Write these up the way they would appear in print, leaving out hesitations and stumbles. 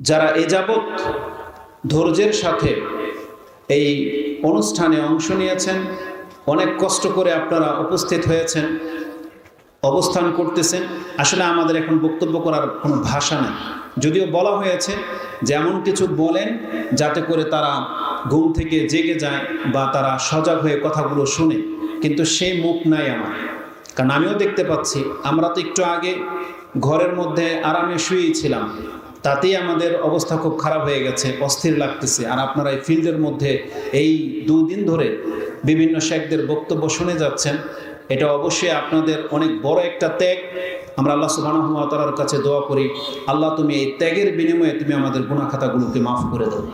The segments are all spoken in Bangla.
যারা এ যাবৎ ধৈর্যের সাথে এই অনুষ্ঠানে অংশ নিয়েছেন, অনেক কষ্ট করে আপনারা উপস্থিত হয়েছেন, অবস্থান করতেছেন, আসলে আমাদের এখন বক্তব্য করার কোনো ভাষা নেই। যদিও বলা হয়েছে যে এমন কিছু বলেন যাতে করে তারা ঘুম থেকে জেগে যায় বা তারা সজাগ হয়ে কথাগুলো শুনে, কিন্তু সেই মুখ নাই আমার। কারণ আমিও দেখতে পাচ্ছি, আমরা তো একটু আগে ঘরের মধ্যে আরামে শুয়েই ছিলাম, তাতেই আমাদের অবস্থা খুব খারাপ হয়ে গেছে, অস্থির লাগতেছে। আর আপনারা এই ফিল্ডের মধ্যে এই 2 দিন ধরে বিভিন্ন শেখদের বক্তব্য শুনে যাচ্ছেন, এটা অবশ্যই আপনাদের অনেক বড় একটা ত্যাগ। আমরা আল্লাহ সুবহানাহু ওয়া তাআলার কাছে দোয়া করি, আল্লাহ তুমি এই ত্যাগের বিনিময়ে তুমি আমাদের গুনাহ খাতাগুলোকে মাফ করে দাও,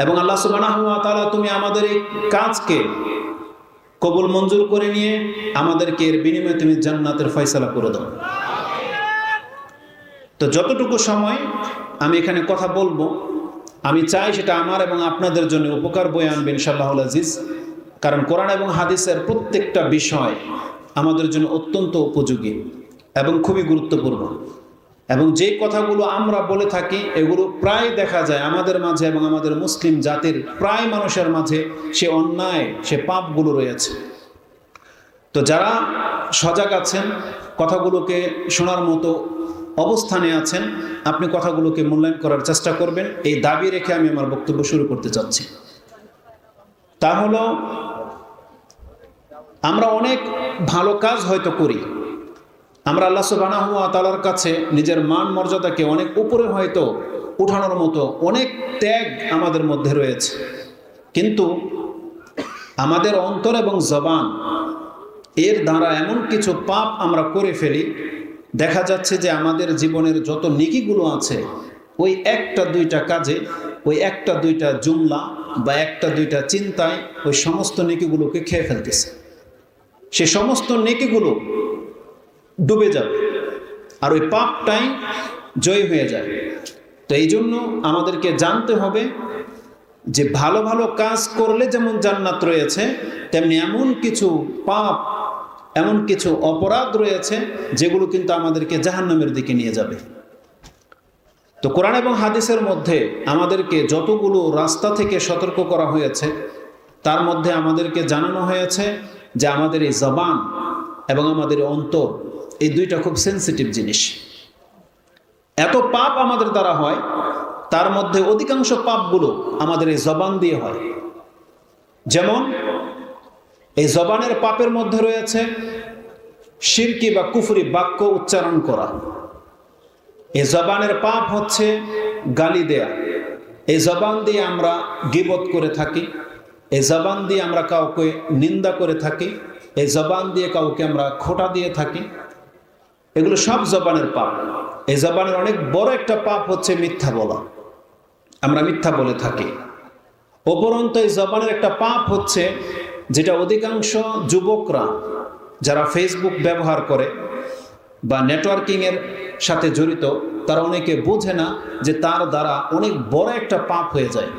এবং আল্লাহ সুবহানাহু ওয়া তাআলা তুমি আমাদের এই কাজকে কবুল মঞ্জুর করে নিয়ে আমাদেরকে এর বিনিময়ে তুমি জান্নাতের ফয়সালা করে দাও। তো যতটুকু সময় আমি এখানে কথা বলবো, আমি চাই সেটা আমার এবং আপনাদের জন্য উপকার বয়ে আনবে ইনশাআল্লাহুল আজিজ। কারণ কোরআন এবং হাদিসের প্রত্যেকটা বিষয় আমাদের জন্য অত্যন্ত উপযোগী এবং খুবই গুরুত্বপূর্ণ, এবং যে কথাগুলো আমরা বলে থাকি এগুলো প্রায় দেখা যায় আমাদের মাঝে এবং আমাদের মুসলিম জাতির প্রায় মানুষের মাঝে সে অন্যায়, সে পাপগুলো রয়েছে। তো যারা সজাগ আছেন, কথাগুলোকে শোনার মতো অবস্থানে আছেন, আপনি কথাগুলোকে মূল্যায়ন করার চেষ্টা করবেন, এই দাবি রেখে আমি আমার বক্তব্য শুরু করতে চাচ্ছি। তা হলো, আমরা অনেক ভালো কাজ হয়তো করি, আমরা আল্লাহ সুবহানাহু ওয়া তাআলার কাছে নিজের মান মর্যাদাকে অনেক উপরে হয়তো উঠানোর মতো অনেক ত্যাগ আমাদের মধ্যে রয়েছে, কিন্তু আমাদের অন্তর এবং জবান এর দ্বারা এমন কিছু পাপ আমরা করে ফেলি, দেখা যাচ্ছে যে আমাদের জীবনের যত নেকিগুলো আছে ওই 1-2টা কাজে, ওই 1-2টা জুমলা বা 1-2টা চিন্তায় ওই সমস্ত নেকিগুলোকে খেয়ে ফেলতেছে। সে সমস্ত নেকিগুলো ডুবে যাবে আর ওই পাপটাই জয় হয়ে যায়। তো এই জন্য আমাদেরকে জানতে হবে যে ভালো ভালো কাজ করলে যেমন জান্নাত রয়েছে, তেমনি এমন কিছু পাপ, এমন কিছু অপরাধ রয়েছে যেগুলো কিন্তু আমাদেরকে জাহান্নামের দিকে নিয়ে যাবে। তো কোরআন এবং হাদিসের মধ্যে আমাদেরকে যতগুলো রাস্তা থেকে সতর্ক করা হয়েছে, তার মধ্যে আমাদেরকে জানানো হয়েছে যে আমাদের এই জবান এবং আমাদের অন্তর, এই দুইটা খুব সেন্সিটিভ জিনিস। এত পাপ আমাদের দ্বারা হয়, তার মধ্যে অধিকাংশ পাপগুলো আমাদের এই জবান দিয়ে হয়। যেমন এই জবানের পাপের মধ্যে রয়েছে শিরকি বা কুফরি বাক্য উচ্চারণ করা। এই জবানের পাপ হচ্ছে গালি দেয়া। এই জবান দিয়ে আমরা গীবত করে থাকি, এই জবান দিয়ে আমরা কাউকে নিন্দা করে থাকি, এই জবান দিয়ে কাউকে আমরা খোঁটা দিয়ে থাকি। এগুলো সব জবানের পাপ। এই জবানের অনেক বড় একটা পাপ হচ্ছে মিথ্যা বলা। আমরা মিথ্যা বলে থাকি। উপরন্তু এই জবানের একটা পাপ হচ্ছে, যেটা অধিকাংশ যুবকরা যারা ফেসবুক ব্যবহার করে বা নেটওয়ার্কিংয়ের সাথে জড়িত, তারা অনেকে বোঝে না যে তার দ্বারা অনেক বড় একটা পাপ হয়ে যায়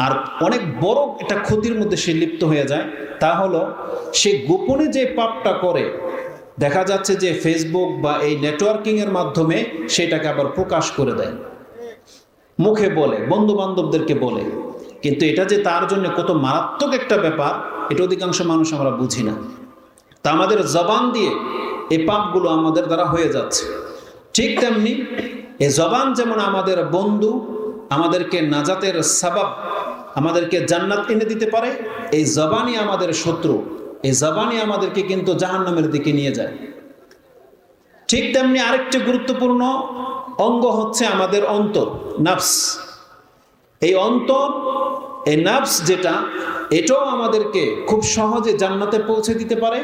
আর অনেক বড় একটা ক্ষতির মধ্যে সে লিপ্ত হয়ে যায়। তা হলো, সে গোপনে যে পাপটা করে, দেখা যাচ্ছে যে ফেসবুক বা এই নেটওয়ার্কিংয়ের মাধ্যমে সেটাকে আবার প্রকাশ করে দেয়, মুখে বলে, বন্ধু বান্ধবদেরকে বলে। কিন্তু এটা যে তার জন্য কত মারাত্মক একটা ব্যাপার, এটা অধিকাংশ মানুষ আমরা বুঝি না। তা আমাদের জবান দিয়ে এই পাপগুলো আমাদের দ্বারা হয়ে যাচ্ছে। ঠিক তেমনি এই জবান যেমন আমাদের বন্ধু, আমাদেরকে নাজাতের সাবাব, আমাদেরকে জান্নাত এনে দিতে পারে, এই জবানই আমাদের শত্রু। এই জবানই আমাদেরকে কিন্তু জাহান্নামের দিকে নিয়ে যায়। ঠিক তেমনি আরেকটি গুরুত্বপূর্ণ অঙ্গ হচ্ছে আমাদের অন্তর, নাফস। এই অন্তর, এই নাফস যেটা, এটাও আমাদেরকে খুব সহজে জান্নাতে পৌঁছে দিতে পারে,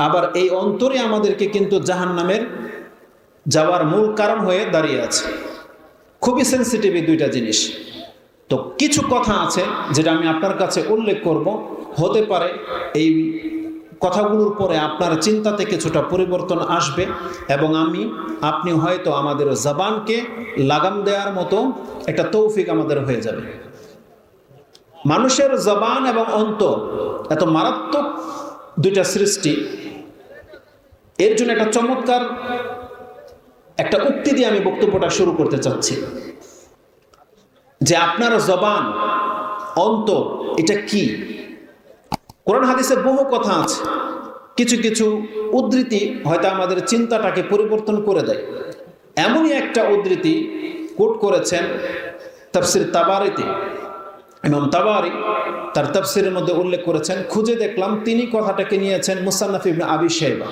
আবার এই অন্তরে আমাদেরকে কিন্তু জাহান্নামের যাওয়ার মূল কারণ হয়ে দাঁড়িয়ে আছে। খুবই সেন্সিটিভ এই দুইটা জিনিস। তো কিছু কথা আছে যেটা আমি আপনার কাছে উল্লেখ করব, হতে পারে এই কথাগুলোর পরে আপনার চিন্তাতে কিছুটা পরিবর্তন আসবে এবং আপনি হয়তো আমাদের জবানকে লাগাম দেওয়ার মতো একটা তৌফিক আমাদের হয়ে যাবে। মানুষের জবান এবং অন্তর এত মারাত্মক দুইটা সৃষ্টি, এর জন্য একটা চমৎকার একটা উক্তি দিয়ে আমি বক্তব্যটা শুরু করতে চাচ্ছি যে আপনার জবান, অন্তর, এটা কি? কোরআন হাদিসে বহু কথা আছে, কিছু কিছু উদ্ধৃতি হয়তো আমাদের চিন্তাটাকে পরিবর্তন করে দেয়। এমনই একটা উদ্ধৃতি কোট করেছেন তাফসির তাবারিতে। ইমাম তাবারি তার তাফসিরের মধ্যে উল্লেখ করেছেন, খুঁজে দেখলাম তিনি কথাটাকে নিয়েছেন মুসান্নাফ ইবনে আবি শাইবা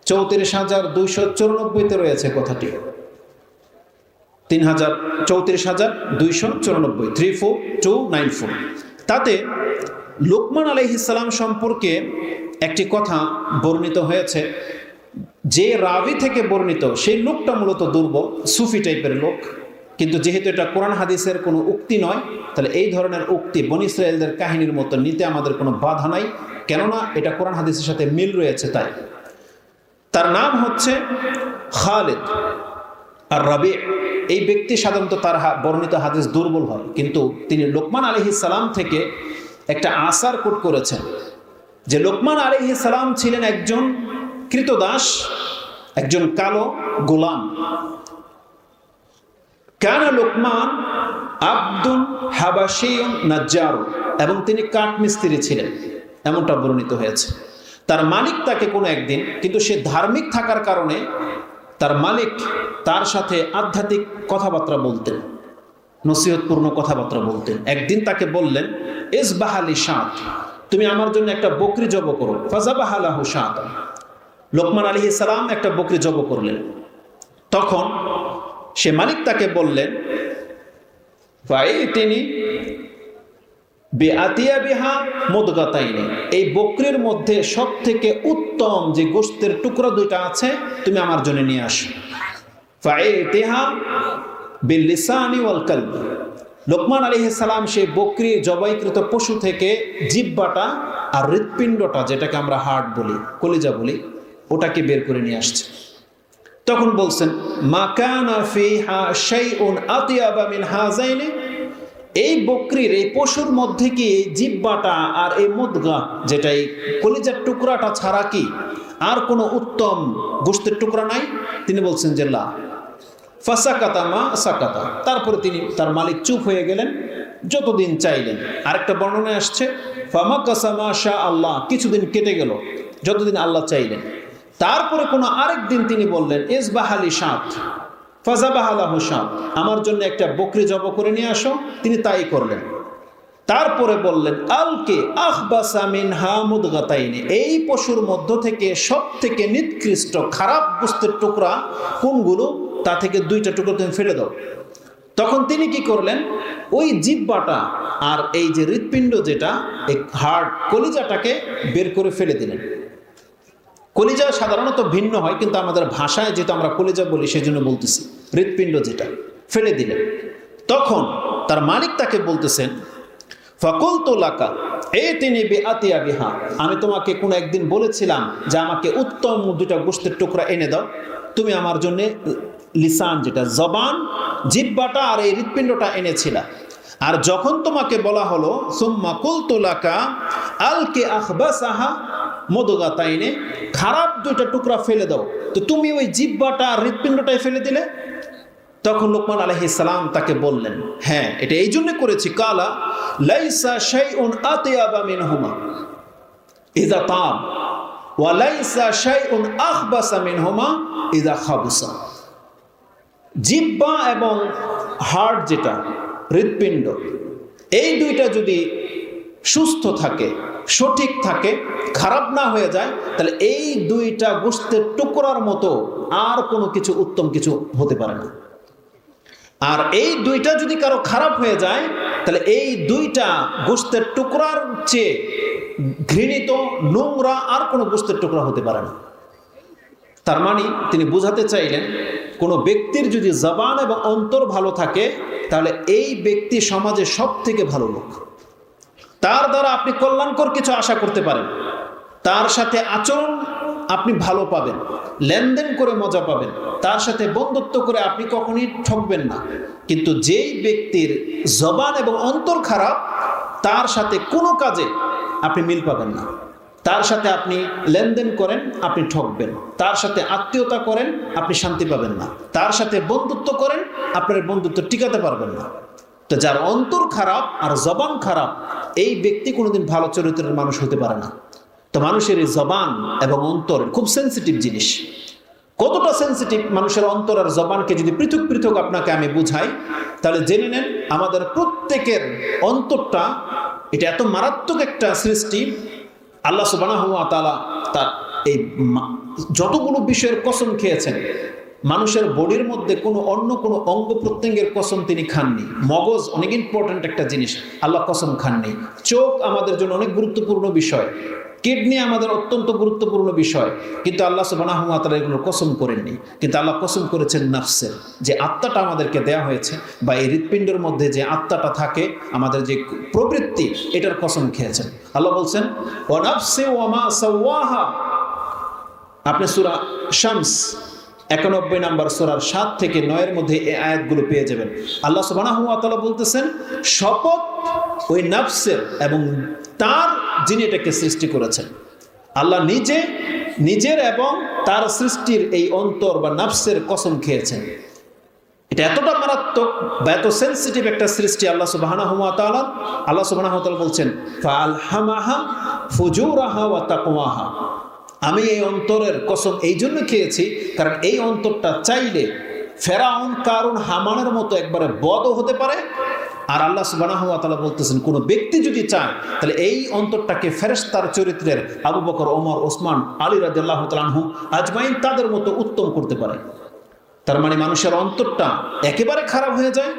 34,294 রয়েছে কথাটি, 34,294, 34294। তাতে লোকমান আলাইহিস সালাম সম্পর্কে একটি কথা বর্ণিত হয়েছে। যে রাবি থেকে বর্ণিত সেই লোকটা মূলত দুর্বল, সুফি টাইপের লোক, কিন্তু যেহেতু এটা কোরআন হাদিসের কোনো উক্তি নয়, তাহলে এই ধরনের উক্তি বনী ইসরায়েলদের কাহিনীর মতো নিতে আমাদের কোনো বাধা নাই, কেননা এটা কোরআন হাদিসের সাথে মিল রয়েছে। তাই তার নাম হচ্ছে খালিদ আর রাবি। এই ব্যক্তি সাধারণত তার বর্ণিত হাদিস দুর্বল হয়, কিন্তু তিনি লোকমান আলাইহিস সালাম থেকে একটা আসার কোট করেছেন যে লোকমান আলাইহিস সালাম ছিলেন একজন কৃতদাস, একজন কালো গোলাম। কানা লোকমান আব্দুন হাবাশিয়ুন নাজ্জার, এবং তিনি কাঠ মিস্ত্রি ছিলেন, এমনটা বর্ণিত হয়েছে। তার মালিক তাকে কোনো একদিন, কিন্তু সে ধার্মিক থাকার কারণে তার মালিক তার সাথে আধ্যাত্মিক কথাবার্তা বলতেন, নসিহতপূর্ণ কথাবার্তা বলতেন। একদিন তাকে বললেন, ইসবাহালি শাত, তুমি আমার জন্য একটা বকরি জব করো। ফাজাবাহালাহু শাত, লোকমান আলাইহিস সালাম একটা বকরি জব করলেন। তখন সে মালিক তাকে বললেন, ফাইতিনি বিআতিয়াবিহা মুদগাতাইনি, এই বকরির মধ্যে সব থেকে উত্তম যে গোশতের টুকরা দুইটা আছে তুমি আমার জন্য নিয়ে আসো। ফাইতিহা বিল্লিসানি ওয়াল কলব, লোকমান আলাইহিস সালাম সেই বকরি জবাইকৃত পশু থেকে জিহ্বাটা আর হৃৎপিণ্ডটা, যেটাকে আমরা হার্ট বলি, কলিজা বলি, ওটাকে বের করে নিয়ে আসছে। তখন বলছেন, মা কানা ফিহা শাইউন আতিয়াবা মিন হাযাইনি, এই বকরির, এই পশুর মধ্যে কি এই জিহ্বাটা আর এই মুদগা, যেটা এই কলিজার টুকরাটা ছাড়া কি আর কোনো উত্তম গোশতের টুকরা নাই? তিনি বলছেন যে লা। ফাসাকাতা মা সাকাতা, তারপরে তিনি, তার মালিক চুপ হয়ে গেলেন, যতদিন চাইলেন। আরেকটা বর্ণনায় আসছে, ফামাকাসা মা শা আল্লাহ, কিছুদিন কেটে গেল, যতদিন আল্লাহ চাইলেন। তারপরে কোনো আরেক দিন তিনি বললেন, ইসবাহালি শাত, ফাজাবাহালাহু শাত, আমার জন্য একটা বকরি জব করে নিয়ে আসো। তিনি তাই করলেন। তারপরে বললেন, আলকে আখবাসা মিনহা মুদগাতাইনি, এই পশুর মধ্য থেকে সব থেকে নিকৃষ্ট খারাপ গোশতের টুকরা কোনগুলো, তা থেকে দুইটা টুকরা তুমি ফেলে দাও। তখন তিনি কি করলেন, ওই জিহ্বাটা আর এই যে হৃৎপিণ্ড, যেটা এই হার্ট, কলিজাটাকে বের করে ফেলে দিলেন। কলিজা সাধারণত ভিন্ন হয়, কিন্তু আমাদের ভাষায় যেটা আমরা কলিজা বলি সেই জন্য বলতেছি, হৃৎপিণ্ড যেটা ফেলে দিলেন। তখন তার মালিক তাকে বলতেছেন, ফাকুলতু লাকা এতিনি বিআতিয়াবিহা, আমি তোমাকে কোন একদিন বলেছিলাম যে আমাকে উত্তম দুটা গোশতের টুকরা এনে দাও। তুমি আমার জন্য লিসান, যেটা জবান, জিহ্বাটা আর এই হৃৎপিণ্ডটা এনেছিলা। আর যখন তোমাকে বলা হলো সুম্মা কুলতু লাকা আলকি আখবাসাহা মুদগাতাইনি, খারাপ দুইটা টুকরা ফেলে দাও, তো তুমি ওই জিহ্বাটা আর হৃৎপিণ্ডটাই ফেলে দিলে। তখন লোকমান আলাইহিস সালাম তাকে বললেন, হ্যাঁ, এটা এই জন্য করেছি, কালা লাইসা শাইউন আতিয়াবা মিনহুমা ইযা তাব ওয়া লাইসা শাইউন আখবাসা মিনহুমা ইযা খাবুসা। জিহ্বা এবং হার্ট, যেটা হৃৎপিণ্ড, এই দুইটা যদি সুস্থ থাকে, সঠিক থাকে, খারাপ না হয়ে যায়, তাহলে এই দুইটা গোশতের টুকরার মতো আর কোনো কিছু উত্তম কিছু হতে পারে না। আর এই দুইটা যদি কারো খারাপ হয়ে যায়, তাহলে এই দুইটা গোশতের টুকরার চেয়ে ঘৃণিত, নোংরা আর কোনো গোশতের টুকরা হতে পারে না। তার মানে তিনি বোঝাতে চাইলেন, কোনো ব্যক্তির যদি জবান এবং অন্তর ভালো থাকে, তাহলে এই ব্যক্তি সমাজে সব থেকে ভালো লোক। তার দ্বারা আপনি কল্যাণকর কিছু আশা করতে পারেন, তার সাথে আচরণ আপনি ভালো পাবেন, লেনদেন করে মজা পাবেন, তার সাথে বন্ধুত্ব করে আপনি কখনই ঠকবেন না। কিন্তু যেই ব্যক্তির জবান এবং অন্তর খারাপ, তার সাথে কোনো কাজে আপনি মিল পাবেন না। তার সাথে আপনি লেনদেন করেন, আপনি ঠকবেন। তার সাথে আত্মীয়তা করেন, আপনি শান্তি পাবেন না। তার সাথে বন্ধুত্ব করেন, আপনার বন্ধুত্ব টিকাতে পারবেন না। তো যার অন্তর খারাপ আর জবান খারাপ, এই ব্যক্তি কোনোদিন ভালো চরিত্রের মানুষ হতে পারে না। তো মানুষের এই জবান এবং অন্তর খুব সেন্সিটিভ জিনিস। কতটা সেন্সিটিভ মানুষের অন্তর আর জবানকে যদি পৃথক পৃথক আপনাকে আমি বুঝাই, তাহলে জেনে নেন আমাদের প্রত্যেকের অন্তরটা এটা এত মারাত্মক একটা সৃষ্টি। আল্লাহ সুবহানাহু ওয়া তাআলা তার এই যতগুলো বিষয়ের কসম খেয়েছেন, মানুষের বডির মধ্যে অন্য কোনো অঙ্গ প্রত্যঙ্গের কসম তিনি খাননি। মগজ অনেক ইম্পর্ট্যান্ট একটা জিনিস, আল্লাহ কসম খাননি। চোখ আমাদের জন্য অনেক গুরুত্বপূর্ণ বিষয়, কিডনি আমাদের অত্যন্ত গুরুত্বপূর্ণ বিষয়, কিন্তু আল্লাহ সুবহানাহু ওয়া তাআলা এগুলো কসম করেননি। কিন্তু আল্লাহ কসম করেছেন নাফসের, যে আত্মাটা আমাদেরকে দেয়া হয়েছে, বা এই হৃৎপিণ্ডের মধ্যে যে আত্মাটা থাকে, আমাদের যে প্রবৃত্তি, এটার কসম খেয়েছেন। আল্লাহ বলছেন ওয়া নাফসি ওয়া মা সাওয়াহা। আপনি সূরা শামস 91 নম্বর সূরার 7 থেকে 9 মধ্যে এই আয়াতগুলো পেয়ে যাবেন। আল্লাহ সুবহানাহু ওয়া তাআলা বলতেছেন শপথ ওই নাফসের এবং তার যিনি এটাকে সৃষ্টি করেছেন। আল্লাহ নিজের এবং তার সৃষ্টির এই অন্তর বা নাফসের কসম খেয়েছেন। এটা এতটা মারাত্মক বা এত সেন্সিটিভ একটা সৃষ্টি আল্লাহ সুবহানাহু ওয়া তাআলা। আল্লাহ সুবহানাহু ওয়া তাআলা বলছেন ফাআলহামাহা ফুজুরাহা ওয়া তাকওয়াহা। আমি এই অন্তরের কসম এই জন্য খেয়েছি, কারণ এই অন্তরটা চাইলে ফেরাউন, কারুন, হামানের মতো একবারে বদও হতে পারে। আর আল্লাহ সুবহানাহু ওয়া তাআলা বলতেছেন কোনো ব্যক্তি যদি চায়, তাহলে এই অন্তরটাকে ফেরেশতার চরিত্রের আবু বকর, ওমর, ওসমান, আলী রাদিয়াল্লাহু তাআলা আনহু আজমাইন তাদের মতো উত্তম করতে পারে। তার মানে মানুষের অন্তরটা একেবারে খারাপ হয়ে যায়,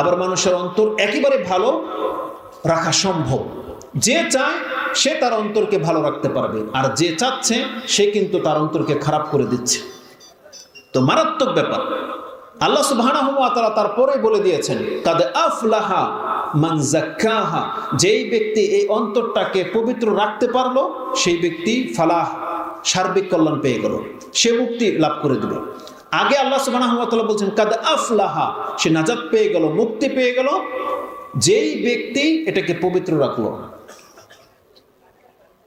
আবার মানুষের অন্তর একেবারে ভালো রাখা সম্ভব। যে চায় সে তার অন্তরকে ভালো রাখতে পারবে, আর যে চাচ্ছে সে কিন্তু তার অন্তরকে খারাপ করে দিচ্ছে। তো মারাত্মক ব্যাপার। আল্লাহ সুবহানাহু ওয়া তাআলা তারপরে বলে দিয়েছেন কাদ আফলাহা মান যাক্কাহা। যেই ব্যক্তি এই অন্তরটাকে পবিত্র রাখতে পারলো, সেই ব্যক্তি ফালাহ, সার্বিক কল্যাণ পেয়ে গেল, সে মুক্তি লাভ করে দিল। আগে আল্লাহ সুবহানাহু ওয়া তাআলা বলছেন কাদ আফলাহা, সে নাজাত পেয়ে গেল, মুক্তি পেয়ে গেল, যেই ব্যক্তি এটাকে পবিত্র রাখলো।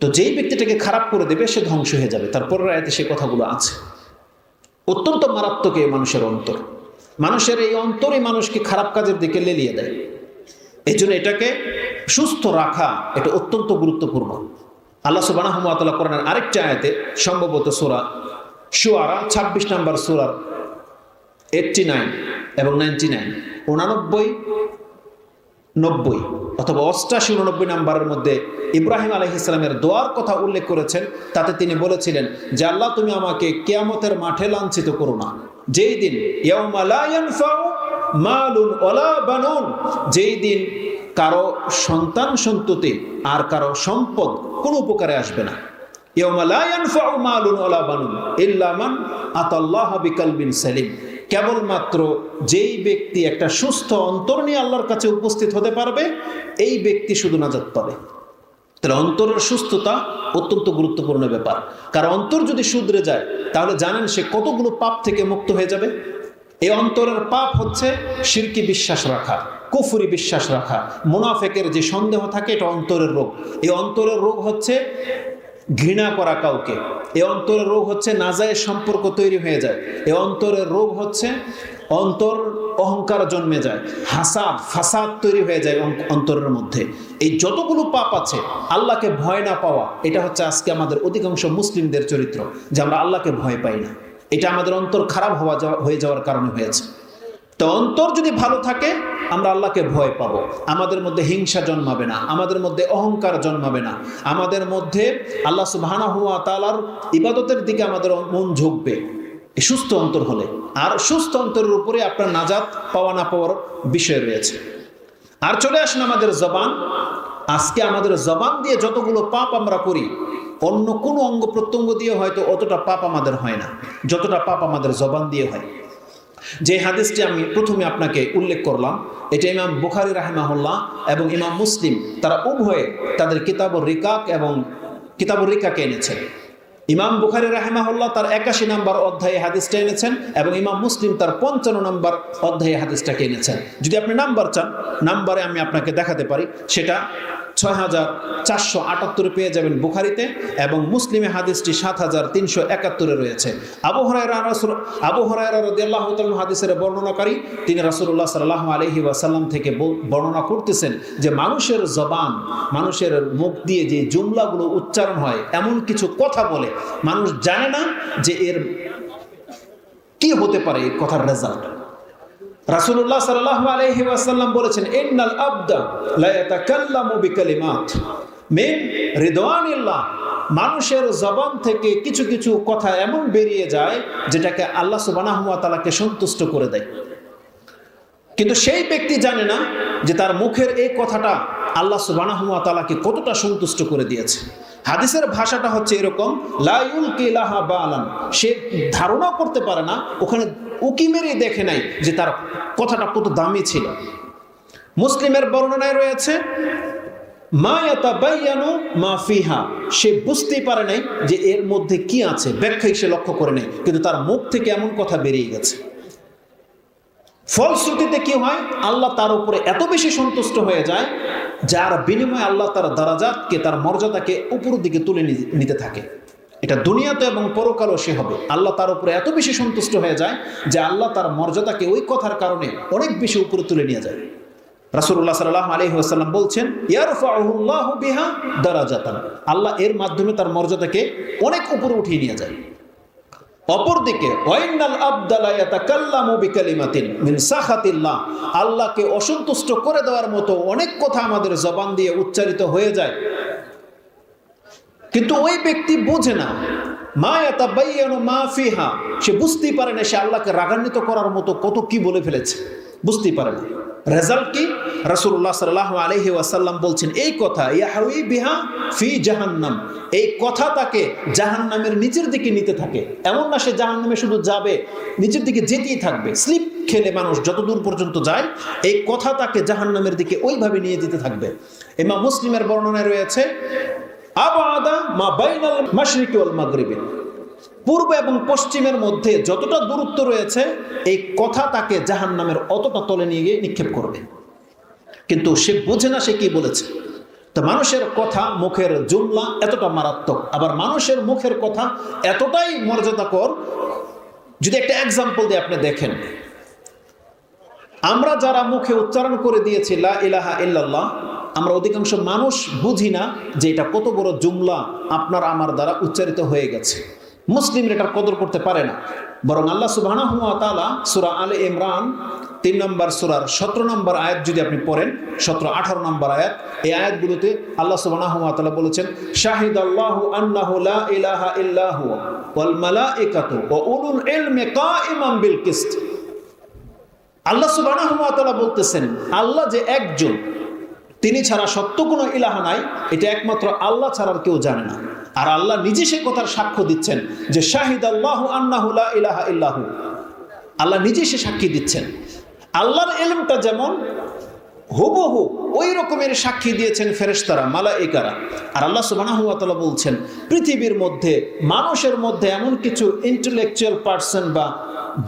তো যেই ব্যক্তিটাকে খারাপ করে দেবে সে ধ্বংস হয়ে যাবে। তারপরের আয়াতে সে কথাগুলো আছে। অত্যন্ত মারাত্মক এই মানুষের অন্তর। মানুষের এই অন্তরই মানুষকে খারাপ কাজের দিকে লেলিয়ে দেয়। এই জন্য এটাকে সুস্থ রাখা এটা অত্যন্ত গুরুত্বপূর্ণ। আল্লাহ সুবহানাহু ওয়া তাআলা কোরআনের আরেকটা আয়াতে, সম্ভবত সূরা শুআরা 26 নম্বর সূরার 89 এবং 99, 89, 90 অথবা 88, 89 নম্বরের মধ্যে ইব্রাহিম আলাইহিস সালামের দোয়ার কথা উল্লেখ করেছেন। তাতে তিনি বলেছিলেন যে আল্লাহ তুমি আমাকে কিয়ামতের মাঠে লাঞ্ছিত করো না, যেই দিন ইয়াউমা লা ইয়ানফাউ মালুন ওয়ালা বানুন, যেই দিন কারো সন্তান সন্ততি আর কারো সম্পদ কোনো উপকারে আসবে না। ইয়াউমা লা ইয়ানফাউ মালুন ওয়ালা বানুন ইল্লা মান আতাল্লাহা বিকালবিন সালিম। কেবলমাত্র যেই ব্যক্তি একটা সুস্থ অন্তর নিয়ে আল্লাহর কাছে উপস্থিত হতে পারবে, এই ব্যক্তি শুধু নাজাত পাবে। তাহলে অন্তরের সুস্থতা অত্যন্ত গুরুত্বপূর্ণ ব্যাপার। কারণ অন্তর যদি শুধরে যায়, তাহলে জানেন সে কতগুলো পাপ থেকে মুক্ত হয়ে যাবে। এই অন্তরের পাপ হচ্ছে শিরকি বিশ্বাস রাখা, কুফরি বিশ্বাস রাখা, মুনাফিকের যে সন্দেহ থাকে, এটা অন্তরের রোগ। এই অন্তরের রোগ হচ্ছে ঘৃণা করা কাউকে। এই অন্তরের রোগ হচ্ছে নাজায়েজ সম্পর্ক তৈরি হয়ে যায়। এই অন্তরের রোগ হচ্ছে অন্তর অহংকার জন্মে যায়, হাসাদ, ফাসাদ তৈরি হয়ে যায় অন্তরের মধ্যে। এই যতগুলো পাপ আছে, আল্লাহকে ভয় না পাওয়া, এটা হচ্ছে আজকে আমাদের অধিকাংশ মুসলিমদের চরিত্র, যে আমরা আল্লাহকে ভয় পাই না। এটা আমাদের অন্তর খারাপ হয়ে যাওয়ার কারণে হয়েছে। তো অন্তর যদি ভালো থাকে, আমরা আল্লাহকে ভয় পাবো, আমাদের মধ্যে হিংসা জন্মাবে না, আমাদের মধ্যে অহংকার জন্মাবে না, আমাদের মধ্যে আল্লাহ সুবহানাহু ওয়া তাআলার ইবাদতের দিকে আমাদের মন ঝুঁকবে, সুস্থ অন্তর হলে। আর সুস্থ অন্তরের উপরে আপনার নাজাত পাওয়া না পাওয়ার বিষয় রয়েছে। আর চলে আসেন আমাদের জবান। আজকে আমাদের জবান দিয়ে যতগুলো পাপ আমরা করি, অন্য কোনো অঙ্গ প্রত্যঙ্গ দিয়ে হয়তো অতটা পাপ আমাদের হয় না, যতটা পাপ আমাদের জবান দিয়ে হয়। যে হাদিসটি আমি প্রথমে আপনাকে উল্লেখ করলাম, এটা ইমাম বুখারী রাহিমাহুল্লাহ এবং ইমাম মুসলিম তারা উভয়ে তাদের কিতাবুর রিকাক এবং কিতাবুর রিকাকে এনেছেন। ইমাম বুখারী রাহিমাহুল্লাহ তার 81 নম্বর অধ্যায়ে হাদিসটা এনেছেন এবং ইমাম মুসলিম তার 55 নম্বর অধ্যায়ে হাদিসটাকে এনেছেন। যদি আপনি নাম্বার চান, নাম্বারে আমি আপনাকে দেখাতে পারি। সেটা 6478 পেয়ে যাবেন বুখারীতে, এবং মুসলিমে হাদিসটি 7371 রয়েছে। আবু হুরায়রা রাদিয়াল্লাহু তাআলা হাদিসের বর্ণনাকারী, তিনি রাসূলুল্লাহ সাল্লাল্লাহু আলাইহি ওয়াসাল্লাম থেকে বর্ণনা করতেছেন যে মানুষের জবান, মানুষের মুখ দিয়ে যে জুমলাগুলো উচ্চারণ হয়, এমন কিছু কথা বলে মানুষ জানে না যে এর কি হতে পারে, এই কথার রেজাল্ট। রাসূলুল্লাহ সাল্লাল্লাহু আলাইহি ওয়াসাল্লাম বলেছেন, ইন্নাল আবদা লা ইয়াতাকাল্লামু বিকালিমাত মিন রিদওয়ানিল্লাহ, মানুষের জবান থেকে কিছু কিছু কথা এমন বেরিয়ে যায় যেটাকে আল্লাহ সুবহানাহু ওয়া তাআলাকে সন্তুষ্ট করে দেয়, কিন্তু সেই ব্যক্তি জানে না যে তার মুখের এই কথাটা আল্লাহ সুবহানাহু ওয়া তাআলাকে কতটা সন্তুষ্ট করে দিয়েছে। হাদিসের ভাষাটা হচ্ছে এরকম, লা ইউলকি লাহা বালান, সে ধারণা করতে পারে না, ওখানে উকি মেরে দেখে নাই যে তার কথাটা কত দামি ছিল। মুসলিমের বর্ণনায় রয়েছে, মা ইয়াতাবায়ানু মা ফিহা, সে বুঝতেই পারে নাই যে এর মধ্যে কি আছে, ব্যাখ্যাই সে লক্ষ্য করে নাই, কিন্তু তার মুখ থেকে এমন কথা বেরিয়ে গেছে। ফলশ্রুতিতে কি হয়, আল্লাহ তার উপরে এত বেশি সন্তুষ্ট হয়ে যায়, যার বিনিময়ে আল্লাহ তার দারাজাতকে, তার মর্যাদাকে উপরের দিকে তুলে নিতে থাকে। এটা দুনিয়াতে এবং পরকালও সে হবে। আল্লাহ তার উপরে এত বেশি সন্তুষ্ট হয়ে যায় যে আল্লাহ তার মর্যাদাকে ওই কথার কারণে অনেক বেশি উপরে তুলে নিয়ে যায়। রাসূলুল্লাহ সাল্লাল্লাহু আলাইহি ওয়াসাল্লাম বলছেন, ইয়ারফাউহুল্লাহু বিহা দারাজাতান, আল্লাহ এর মাধ্যমে তার মর্যাদাকে অনেক উপরে উঠিয়ে নিয়ে যায়। অপরদিকে ওয়াইনাল আবদা লা ইয়াতাকাল্লামু বিকালিমাতিন মিন সাখাতিল্লাহ, আল্লাহকে অসন্তুষ্ট করে দেওয়ার মতো অনেক কথা আমাদের জবান দিয়ে উচ্চারিত হয়ে যায়, কিন্তু ওই ব্যক্তি বোঝে না, মা ইয়াতাবায়ানু মা ফিহা, সে বুঝতেই পারে না সে আল্লাহকে রাগান্বিত করার মতো কত কি বলে ফেলেছে, বুঝতেই পারে না। রেজাল্ট কি? রাসূলুল্লাহ সাল্লাল্লাহু আলাইহি ওয়াসাল্লাম বলছেন, এই কথা ইয়াহউই বিহা ফি জাহান্নাম, এই কথা তাকে জাহান্নামের নিচের দিকে নিতে থাকে। এমন না সে জাহান্নামে শুধু যাবে, নিচের দিকে যেতেই থাকবে। স্লিপ খেলে মানুষ যত দূর পর্যন্ত যায়, এই কথা তাকে জাহান্নামের দিকে ওইভাবে নিয়ে যেতে থাকবে। ইমাম মুসলিমের বর্ণনায় রয়েছে, আবাদা মা বাইনাল মাশরিকি ওয়াল মাগরিবি, পূর্ব এবং পশ্চিমের মধ্যে যতটা দূরত্ব রয়েছে, এই কথা তাকে জাহান্নামের অতটা তলে নিয়ে গিয়ে নিক্ষেপ করবে, কিন্তু সে বোঝে না সে কি বলেছে। তো মানুষের কথা, মুখের জুমলা এতটা মারাত্মক, আবার মানুষের মুখের কথা এতটাই মর্যাদাকর। যদি একটা এক্সাম্পল দিয়ে আপনি দেখেন, আমরা যারা মুখে উচ্চারণ করে দিয়েছি লা ইলাহা ইল্লাল্লাহ, আমরা অধিকাংশ মানুষ বুঝি না যে এটা কত বড় জুমলা আপনার আমার দ্বারা উচ্চারিত হয়ে গেছে। মুসলিম এটার কদর করতে পারে না, বরং আল্লাহ সুবহানাহু ওয়া তাআলা সূরা আলে ইমরান 3 নম্বর সূরার 17 নম্বর আয়াত যদি আপনি পড়েন, 17-18 নম্বর আয়াত, এই আয়াতগুলোতে আল্লাহ সুবহানাহু ওয়া তাআলা বলেছেন, শাহিদাল্লাহু আন্নাহু লা ইলাহা ইল্লা হুয়া ওয়াল মালাইকাতু ওয়া উলুল ইলমি কাইমান বিল কিসত। আল্লাহ সুবহানাহু ওয়া তাআলা বলতেছেন, আল্লাহ যে একজন, তিনি ছাড়া সত্য কোনো ইলাহা নাই, এটা একমাত্র আল্লাহ ছাড়া আর কেউ জানে না। আর আল্লাহ নিজে সে কথার সাক্ষ্য দিচ্ছেন যে শাহিদাল্লাহু আন্নাহু লা ইলাহা ইল্লাহু, আল্লাহ নিজে সে সাক্ষী দিচ্ছেন। আল্লাহর ইলমটা যেমন হুবহু ওই রকমের সাক্ষী দিয়েছেন ফেরেশতারা, মালায়েকারা। আর আল্লাহ সুবহানাহু ওয়া তাআলা বলছেন, পৃথিবীর মধ্যে, মানুষের মধ্যে এমন কিছু ইন্টেলেকচুয়াল পারসন বা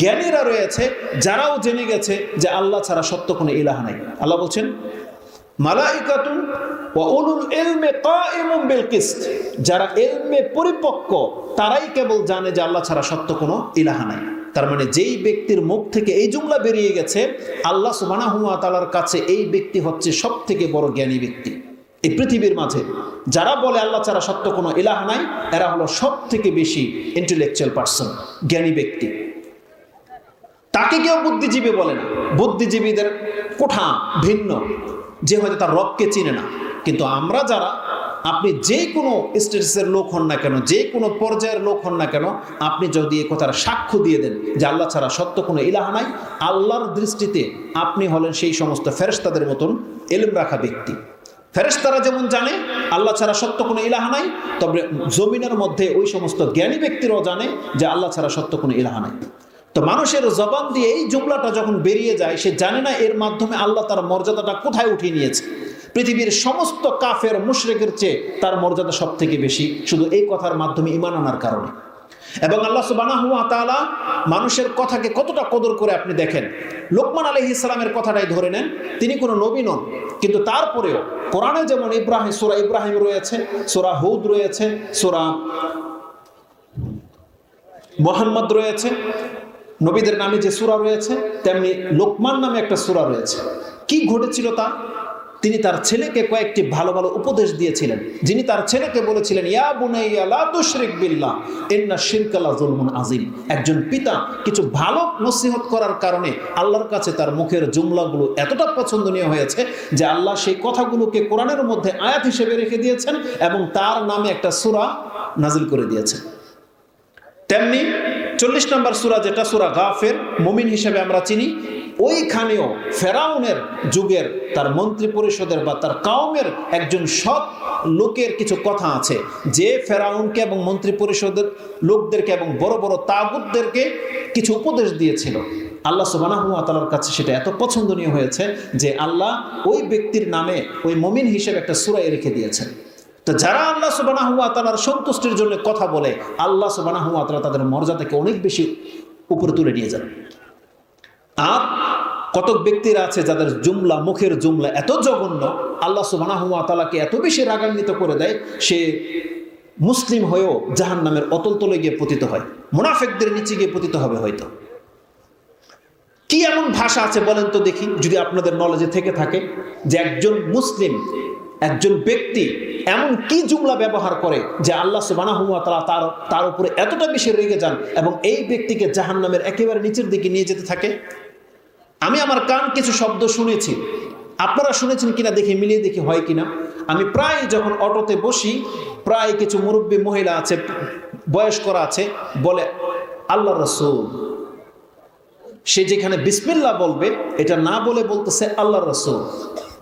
জ্ঞানীরা রয়েছে যারাও জেনে গেছে যে আল্লাহ ছাড়া সত্য কোনো ইলাহা নাই। আল্লাহ বলছেন, মালাইকাতুন ওয়া উলুল ইলমি কাইমুম বিল কিসত, যারা ইলমে পরিপক্ক তারাই কেবল জানে যে আল্লাহ ছাড়া সত্য কোনো ইলাহা নাই। তার মানে যেই ব্যক্তির মুখ থেকে এই জুমলা বেরিয়ে গেছে, আল্লাহ সুবহানাহু ওয়া তাআলার কাছে এই ব্যক্তি হচ্ছে সবথেকে বড় জ্ঞানী ব্যক্তি। এই পৃথিবীর মাঝে যারা বলে আল্লাহ ছাড়া সত্য কোনো ইলাহা নাই, এরা হলো সবথেকে বেশি ইন্টেলেকচুয়াল পারসন, জ্ঞানী ব্যক্তি। তাকে কেউ বুদ্ধিজীবী বলে না, বুদ্ধিজীবীদের কোঠা ভিন্ন, যে হয়তো তার রবকে চিনে না। কিন্তু আমরা যারা, আপনি যে কোনো স্ট্যাটাসের লোক হন না কেন, যে কোনো পর্যায়ের লোক হন না কেন, আপনি যদি এই কথার সাক্ষ্য দিয়ে দেন যে আল্লাহ ছাড়া সত্য কোনো ইলাহা নাই, আল্লাহর দৃষ্টিতে আপনি হলেন সেই সমস্ত ফেরেশতাদের মতন ইলম রাখা ব্যক্তি। ফেরেশতারা যেমন জানে আল্লাহ ছাড়া সত্য কোনো ইলাহা নাই, তবে জমিনের মধ্যে ওই সমস্ত জ্ঞানী ব্যক্তিরাও জানে যে আল্লাহ ছাড়া সত্য কোনো ইলাহা নাই। তো মানুষের জবান দিয়ে এই জুমলাটা যখন বেরিয়ে যায়, সে জানে না এর মাধ্যমে আল্লাহ তার মর্যাদাটা কোথায় উঠিয়ে নিয়েছে। পৃথিবীর সমস্ত কাফের মুশরিকের চেয়ে তার মর্যাদা সব থেকে বেশি, শুধু এই কথার মাধ্যমে ঈমান আনার কারণে। এবং আল্লাহ সুবহানাহু ওয়া তাআলা মানুষের কথাকে কতটা কদর করে আপনি দেখেন। লোকমান আলাইহিস সালামের কথাটাই ধরে নেন, তিনি কোনো নবী নন, কিন্তু তারপরেও কোরআনে যেমন সূরা ইব্রাহিম রয়েছে, সূরা হুদ রয়েছে, সূরা মুহাম্মদ রয়েছে, নবীদের নামে যে সূরা রয়েছে, তেমনি লোকমান নামে একটা সূরা রয়েছে। কি ঘটেছিল তা? তিনি তার ছেলেকে কয়েকটি ভালো ভালো উপদেশ দিয়েছিলেন। যিনি তার ছেলেকে বলেছিলেন, ইয়া বুনাইয়া লা তুশরিক বিল্লাহ ইন্না শিরকা লাযুলমুন আযীম। একজন পিতা কিছু ভালো নসিহত করার কারণে আল্লাহর কাছে তার মুখের জুমলাগুলো এতটা পছন্দনীয় হয়েছে যে আল্লাহ সেই কথাগুলোকে কোরআনের মধ্যে আয়াত হিসেবে রেখে দিয়েছেন এবং তার নামে একটা সূরা নাজিল করে দিয়েছেন। তেমনি 40 নম্বর সূরা, যেটা সূরা গাফির, মুমিন হিসেবে আমরা চিনি, ওইখানেও ফেরাউনের যুগের তার মন্ত্রী পরিষদের বা তার কাউমের একজন সৎ লোকের কিছু কথা আছে, যে ফেরাউনকে এবং মন্ত্রী পরিষদের লোকদেরকে এবং বড় বড় তাগুতদেরকে কিছু উপদেশ দিয়েছিল। আল্লাহ সুবহানাহু ওয়া তাআলার কাছে সেটা এত পছন্দনীয় হয়েছে যে আল্লাহ ওই ব্যক্তির নামে ওই মুমিন হিসেবে একটা সূরা রেখে দিয়েছেন। তো যারা আল্লাহ সুবহানাহু ওয়া তাআলার সন্তুষ্টির জন্য কথা বলে, আল্লাহ সুবহানাহু ওয়া তাআলা তাদের মর্যাদাকে অনেক বেশি উপরে তুলে নিয়ে যান। আর কতক ব্যক্তিরা আছে যাদের জুমলা, মুখের জুমলা এত জঘন্য, আল্লাহ সুবহানাহু ওয়া তাআলাকে এত বেশি রাগান্বিত করে দেয়, সে মুসলিম হয়েও জাহান্নামের অতল তলে গিয়ে পতিত হয়, মুনাফিকদের নিচে গিয়ে পতিত হবে হয়তো। কি এমন ভাষা আছে বলেন তো দেখি, যদি আপনাদের নলেজে থেকে থাকে, যে একজন মুসলিম, একজন ব্যক্তি এমন কি জুমলা ব্যবহার করে যে আল্লাহ সুবহানাহু ওয়া তাআলা তার উপরে এতটা বেশি রেগে যান এবং এই ব্যক্তিকে জাহান্নামের একেবারে নিচের দিকে নিয়ে যেতে থাকে। আমি আমার কান কিছু শব্দ শুনেছি, আপনারা শুনেছেন কিনা দেখি, মিলিয়ে দেখি হয় কিনা। আমি প্রায় যখন অটোতে বসি, প্রায় কিছু মুরব্বী মহিলা আছে, বয়স্করা আছে, বলে আল্লাহ রাসূল। সে যেখানে বিসমিল্লাহ বলবে, এটা না বলে বলতেছে আল্লাহ রাসূল,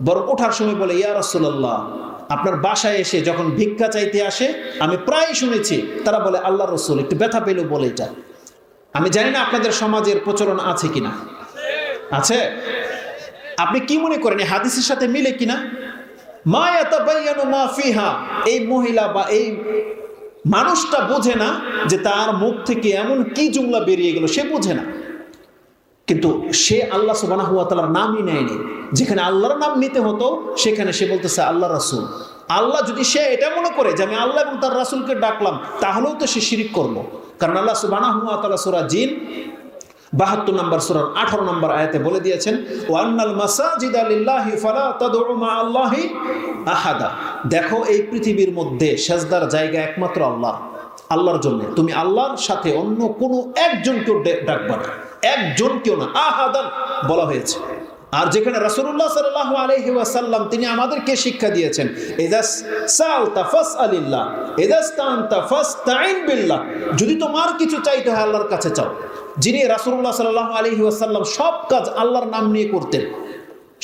বরং ওঠার সময় বলে ইয়া রাসূলুল্লাহ। আপনার বাসায় এসে যখন ভিক্ষা চাইতে আসে, আমি প্রায় শুনেছি তারা বলে আল্লাহ রাসূল, একটু ব্যথা পেলেও বলে এটা। আমি জানি না আপনাদের সমাজের প্রচলন আছে কিনা। আছে? আপনি কি মনে করেন এই হাদিসের সাথে মিলে কিনা? মা ইয়াতাবায়ানু মা ফিহা, এই মহিলা বা এই মানুষটা বোঝে না যে তার মুখ থেকে এমন কি জুমলা বেরিয়ে গেল, সে বোঝে না। কিন্তু সে আল্লাহ সুবহানাহু ওয়া তাআলার নামই নেয়নি। যেখানে আল্লাহর নাম নিতে হতো সেখানে সে বলতেছে আল্লাহ রাসূল। আল্লাহ যদি সে এটা মনে করে যে আমি আল্লাহ এবং তার রাসূলকে ডাকলাম, তাহলেও তো সে শিরিক করলো। কারণ আল্লাহ সুবহানাহু ওয়া তাআলা সূরা জিন 72 নম্বর সূরার 18 নম্বর আয়াতে বলে দিয়েছেন, ওয়ান্নাল মাসাজিদা লিল্লাহি ফালা তাদউ মা আল্লাহি আহাদা। দেখো, এই পৃথিবীর মধ্যে সেজদার জায়গা একমাত্র আল্লাহ, আল্লাহর জন্য। তুমি আল্লাহর সাথে অন্য কোনো একজনকেও ডাকবা না, একজনকেও না, আহাদান বলা হয়েছে। আর যেখানে রাসূলুল্লাহ সাল্লাল্লাহু আলাইহি ওয়াসাল্লাম তিনি আমাদেরকে শিক্ষা দিয়েছেন, ইযাস সালতা ফাসআলিল্লাহ ইযাস্তানতা ফাসতাইন বিল্লাহ, যদি তোমার কিছু চাইতে হয় আল্লাহর কাছে চাও। যিনি রাসূলুল্লাহ সাল্লাল্লাহু আলাইহি ওয়াসাল্লাম সব কাজ আল্লাহর নাম নিয়ে করতেন,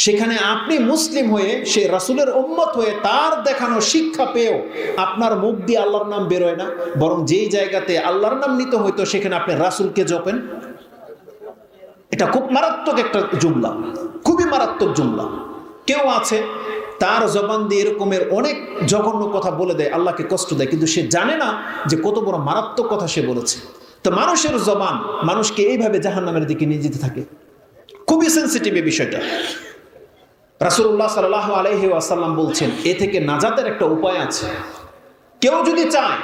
সেখানে আপনি মুসলিম হয়ে, সে রাসূলের উম্মত হয়ে, তার দেখানো শিক্ষা পেয়েও আপনার মুখ দিয়ে আল্লাহর নাম বেরোয় না, বরং যেই জায়গাতে আল্লাহর নাম নিতে হইতো সেখানে আপনি রাসূলকে জপেন। এটা খুব মারাত্মক একটা জুমলা, খুবই মারাত্মক জুমলা। কেউ আছে তার জবান দিয়ে এরকমের অনেক জঘন্য কথা বলে দেয়, আল্লাহকে কষ্ট দেয়, কিন্তু সে জানে না যে কত বড় মারাত্মক কথা সে বলেছে। তো মানুষের জবান মানুষকে এইভাবে জাহান্নামের দিকে নিয়ে যেতে থাকে। খুবই সেন্সিটিভ এই বিষয়টা। রাসূলুল্লাহ সাল্লাল্লাহু আলাইহি ওয়াসাল্লাম বলছেন, এ থেকে নাজাতের একটা উপায় আছে। কেউ যদি চায়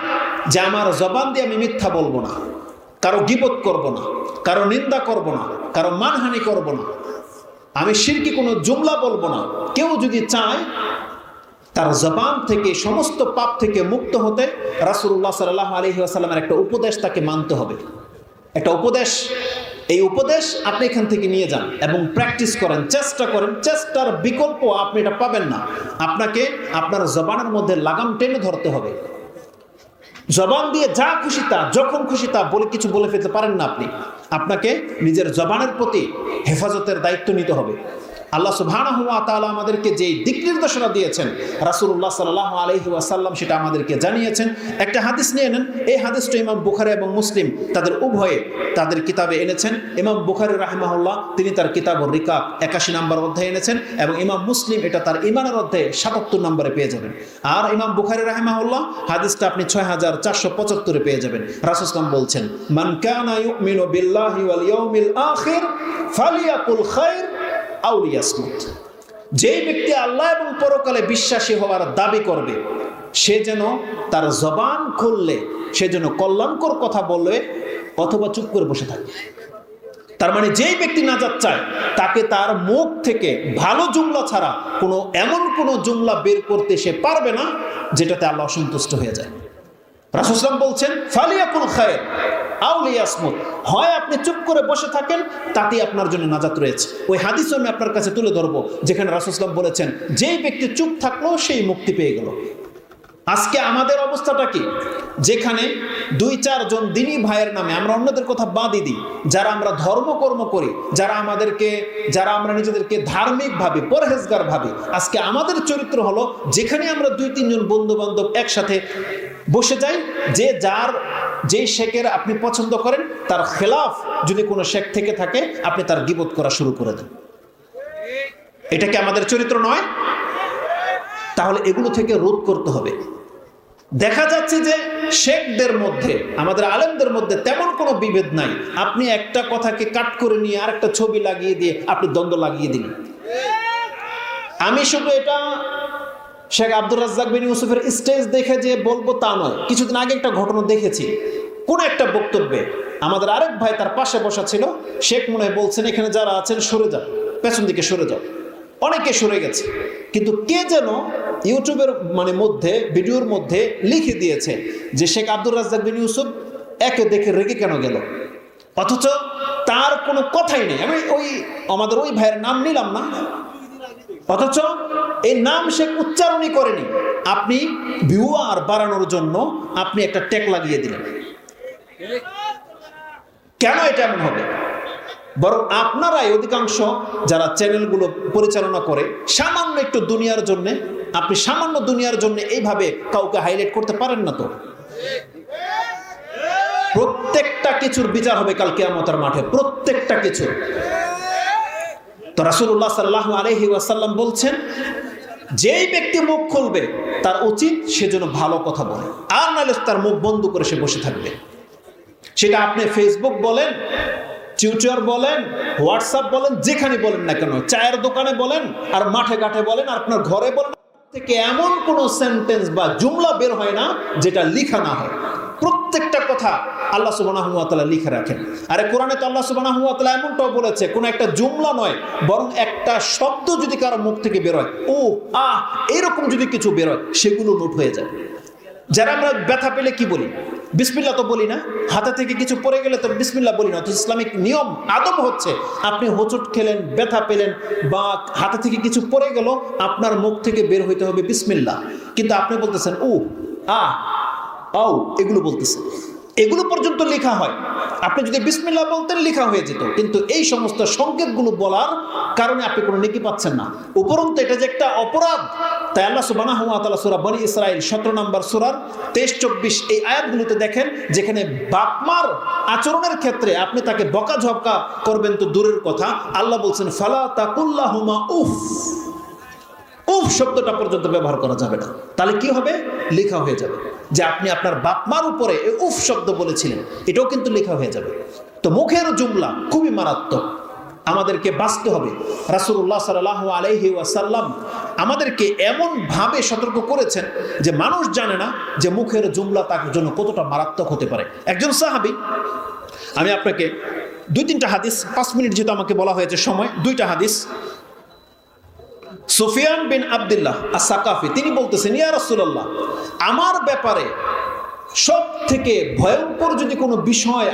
যে আমার জবান দিয়ে আমি মিথ্যা বলবো না, কারো গীবত করব না, কারো নিন্দা করব না, কারো মানহানি করব না, আমি শিরকি কোনো জুমলা বলবো না, কেউ যদি চায় তার জবান থেকে সমস্ত পাপ থেকে মুক্ত হতে, রাসূলুল্লাহ সাল্লাল্লাহু আলাইহি ওয়াসাল্লামের একটা উপদেশ তাকে মানতে হবে। একটা উপদেশ, এই উপদেশ আপনি এখান থেকে নিয়ে যান এবং প্র্যাকটিস করেন, চেষ্টা করেন। চেষ্টার বিকল্প আপনি এটা পাবেন না। আপনাকে আপনার জবানের মধ্যে লাগাম টেনে ধরতে হবে। জবান দিয়ে যা খুশি তা, যখন খুশি তা বলে কিছু বলে ফেলতে পারেন না আপনি। আপনাকে নিজের জবানের প্রতি হেফাজতের দায়িত্ব নিতে হবে। আল্লাহ সুবহানাহু ওয়া তাআলা আমাদেরকে যেই দিক নির্দেশনা দিয়েছেন, রাসূলুল্লাহ সাল্লাল্লাহু আলাইহি ওয়াসাল্লাম সেটা আমাদেরকে জানিয়েছেন। একটা হাদিস নিয়ে নেন, এই হাদিসটা ইমাম বুখারী এবং মুসলিম তাদের উভয়ে তাদের কিতাবে এনেছেন। ইমাম বুখারী রাহিমাহুল্লাহ তিনি তার কিতাবুর রিকাব 81 নম্বর অধ্যায়ে এনেছেন এবং ইমাম মুসলিম এটা তার ঈমানের অধ্যায়ে 77 নম্বরে পেয়ে যাবেন। আর ইমাম বুখারী রাহিমাহুল্লাহ হাদিসটা আপনি 6475 পেয়ে যাবেন। রাসূল সাল্লাল্লাহু বলছেন, মান কানা ইউমিনু বিল্লাহি ওয়াল ইয়াউমিল আখির ফালিয়াকুল খায়র আও লিয়াসমুত। যেই ব্যক্তি আল্লাহ এবং পরকালে বিশ্বাসী হওয়ার দাবি করবে সে যেন তার জবান খুললে সে যেন কল্যাণকর কথা বলবে অথবা চুপ করে বসে থাকবে। তার মানে যেই ব্যক্তি নাজাত চায় তাকে তার মুখ থেকে ভালো জুমলা ছাড়া এমন কোনো জুমলা বের করতে সে পারবে না যেটাতে আল্লাহ অসন্তুষ্ট হয়ে যায়। রাসূল সাল্লাল্লাহু আলাইহি ওয়াসাল্লাম বলছেন ফালিয়াকুল খায়র আও লিয়াসমুত, হয় আপনি চুপ করে বসে থাকেন তাতেই আপনার জন্য নাজাত রয়েছে। ওই হাদিস আমি আপনার কাছে তুলে ধরবো যেখানে রাসূল সাল্লাল্লাহু আলাইহি ওয়াসাল্লাম বলেছেন যেই ব্যক্তি চুপ থাকলো সেই মুক্তি পেয়ে গেল। আজকে আমাদের অবস্থাটা কি? যেখানে 2-4 জন দিনী ভাইয়ের নামে আমরা অন্যদের কথা বাদই দিই, যারা আমরা ধর্মকর্ম করি, যারা আমরা নিজেদেরকে ধার্মিক ভাবি, পরহেজগার ভাবি, আজকে আমাদের চরিত্র হলো যেখানে আমরা 2-3 জন বন্ধু বান্ধব একসাথে বসে যাই, যে শেখের আপনি পছন্দ করেন তার খেলাফ যদি কোনো শেখ থেকে থাকে আপনি তার গীবত করা শুরু করে দেন। এটা কি আমাদের চরিত্র নয়? তাহলে এগুলো থেকে রোধ করতে হবে। দেখা যাচ্ছে যে শেখদের মধ্যে, আমাদের আলেমদের মধ্যে তেমন কোনো বিভেদ নাই। আপনি একটা কথাকে কাট করে নিয়ে আরেকটা ছবি লাগিয়ে দিয়ে আপনি দ্বন্দ্ব লাগিয়ে দিলেন। আমি শুধু এটা শেখ আব্দুর রাজ্জাক বিন ইউসুফের স্টেজ দেখে যে বলবো তা নয়। কিছুদিন আগে একটা ঘটনা দেখেছি, কোন একটা বক্তব্যে আমাদের আরেক ভাই তার পাশে বসা ছিল, শেখ মনে হয় বলছেন এখানে যারা আছেন সরে যাও, পেছন দিকে সরে যাও। অনেকে সরে গেছে, কিন্তু কে যেন ইউটিউবের ভিডিওর মধ্যে লিখে দিয়েছে যে শেখ আব্দুর রাজ্জাক বিন ইউসুফ একে দেখে রেগে কেন গেল, অথচ তার কোনো কথাই নেই। আমি আমাদের ওই ভাইয়ের নাম নিলাম না, অথচ এই নাম শেখ উচ্চারণই করেনি। আপনি ভিউয়ার বাড়ানোর জন্য আপনি একটা ট্যাগ লাগিয়ে দিলেন। কেন এটা এমন হবে? বরং আপনারাই অধিকাংশ যারা চ্যানেলগুলো পরিচালনা করে সামান্য একটু দুনিয়ার জন্য, আপনি সামান্য দুনিয়ার জন্য এইভাবে কাউকে হাইলাইট করতে পারেন না। তো প্রত্যেকটা কিছুর বিচার হবে কাল কিয়ামতের মাঠে, প্রত্যেকটা কিছু। তো রাসূলুল্লাহ সাল্লাল্লাহু আলাইহি ওয়াসাল্লাম বলছেন যেই ব্যক্তি মুখ খুলবে তার উচিত সে যেন ভালো কথা বলে, আর নাহলে তার মুখ বন্ধ করে সে বসে থাকবে। সেটা আপনি ফেসবুক বলেন, টুইটার বলেন, হোয়াটসঅ্যাপ বলেন, যেখানে বলেন না কেন, চায়ের দোকানে বলেন, আর মাঠে ঘাটে বলেন, আর আপনার ঘরে বলেন, থেকে এমন কোন সেন্টেন্স বা জুমলা বের হয় না যেটা লিখা না হয়। প্রত্যেকটা কথা আল্লাহ সুবহানাহু ওয়া তাআলা লিখে রাখেন। আরে কোরআনে তো আল্লাহ সুবহানাহু ওয়া তাআলা এমনটাও বলেছে, কোন একটা জুমলা নয় বরং একটা শব্দ যদি কারো মুখ থেকে বের হয়, ও আহ এরকম যদি কিছু বের হয়, সেগুলো নোট হয়ে যায়। যারা আমরা ব্যথা পেলে কি বলি? বিসমিল্লাহ তো বলি না। হাতে থেকে কিছু পড়ে গেলে তো বিসমিল্লাহ বলি না। তো ইসলামিক নিয়ম আদব হচ্ছে আপনি হোঁচট খেলেন, ব্যথা পেলেন, বা হাতে থেকে কিছু পড়ে গেল, আপনার মুখ থেকে বের হইতে হবে বিসমিল্লাহ। কিন্তু আপনি বলতেছেন ও আহ আও, এগুলো বলতেছেন, এগুলো পর্যন্ত লেখা হয়। আপনি যদি বিসমিল্লাহ বলতেন লেখা হয়ে যেত, কিন্তু এই সমস্ত সংকেতগুলো বলার কারণে আপনি কোনো নেকি পাচ্ছেন না। উপরন্তু এটা যে একটা অপরাধ, তাই আল্লাহ সুবহানাহু ওয়া তাআলা সূরা বনী ইসরাঈল 17 নম্বর সূরার 23-24 এই আয়াতগুলোতে দেখেন, যেখানে বাপমার আচরণের ক্ষেত্রে আপনি তাকে বকাঝকা করবেন তো দূরের কথা, আল্লাহ বলছেন ফালা তাকুল্লাহুমা উফ, উফ শব্দটা পর্যন্ত ব্যবহার করা যাবে না। তাহলে কি হবে? লেখা হয়ে যাবে যে আপনি আপনার বাপমার উপরে উফ শব্দ বলেছিলেন, এটাও কিন্তু লেখা হয়ে যাবে। তো মুখের জুমলা খুবই মারাত্মক, আমাদেরকে বাঁচতে হবে। রাসূলুল্লাহ সাল্লাল্লাহু আলাইহি ওয়াসাল্লাম আমাদেরকে এমন ভাবে সতর্ক করেছেন যে মানুষ জানে না যে মুখের জুমলা তার জন্য কতটা মারাত্মক হতে পারে। একজন সাহাবী, আমি আপনাকে 2-3টা হাদিস, 5 মিনিট যেহেতু আমাকে বলা হয়েছে সময়, 2টা হাদিস। সুফিয়ান বিন আব্দুল্লাহ আস-সাকাফি তিনি বলতেছেন, ইয়া রাসূলুল্লাহ, আমার ব্যাপারে সব থেকে ভয়ঙ্কর যদি কোনো বিষয়